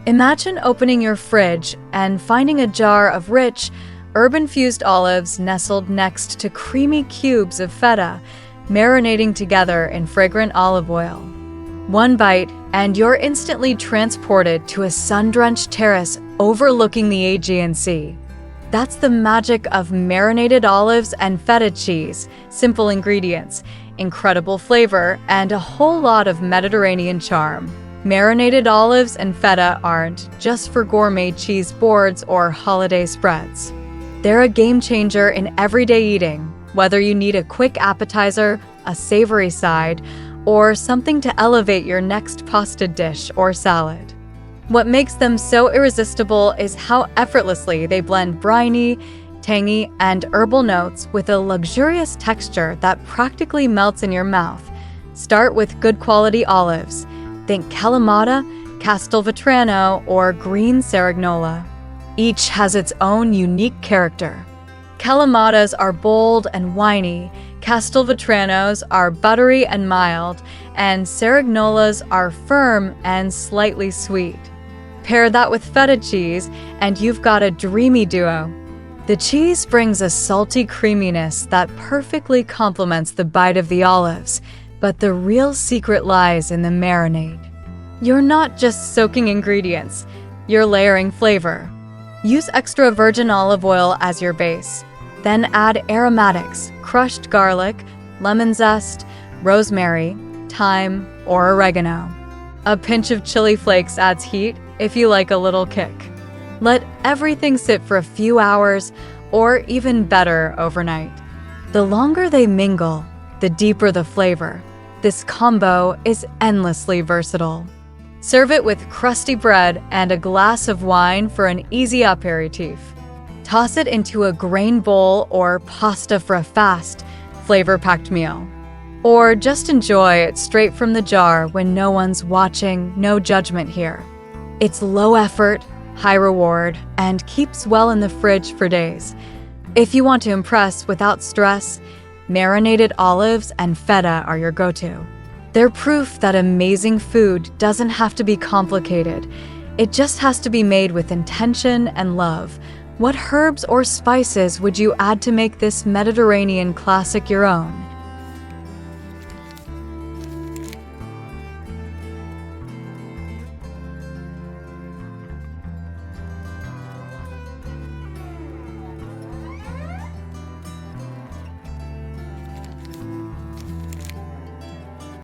Imagine opening your fridge and finding a jar of rich, herb-infused olives nestled next to creamy cubes of feta, marinating together in fragrant olive oil. One bite, and you're instantly transported to a sun-drenched terrace overlooking the Aegean Sea. That's the magic of marinated olives and feta cheese. Simple ingredients, incredible flavor, and a whole lot of Mediterranean charm. Marinated olives and feta aren't just for gourmet cheese boards or holiday spreads. They're a game changer in everyday eating, whether you need a quick appetizer, a savory side, or something to elevate your next pasta dish or salad. What makes them so irresistible is how effortlessly they blend briny, tangy, and herbal notes with a luxurious texture that practically melts in your mouth. Start with good quality olives. Think Kalamata, Castelvetrano, or green Cerignola. Each has its own unique character. Kalamatas are bold and winey, Castelvetranos are buttery and mild, and Cerignolas are firm and slightly sweet. Pair that with feta cheese, and you've got a dreamy duo. The cheese brings a salty creaminess that perfectly complements the bite of the olives, but the real secret lies in the marinade. You're not just soaking ingredients, you're layering flavor. Use extra virgin olive oil as your base. Then add aromatics, crushed garlic, lemon zest, rosemary, thyme, or oregano. A pinch of chili flakes adds heat if you like a little kick. Let everything sit for a few hours, or even better, overnight. The longer they mingle, the deeper the flavor. This combo is endlessly versatile. Serve it with crusty bread and a glass of wine for an easy aperitif. Toss it into a grain bowl or pasta for a fast, flavor-packed meal. Or just enjoy it straight from the jar when no one's watching, no judgment here. It's low effort, high reward, and keeps well in the fridge for days. If you want to impress without stress, marinated olives and feta are your go-to. They're proof that amazing food doesn't have to be complicated. It just has to be made with intention and love. What herbs or spices would you add to make this Mediterranean classic your own?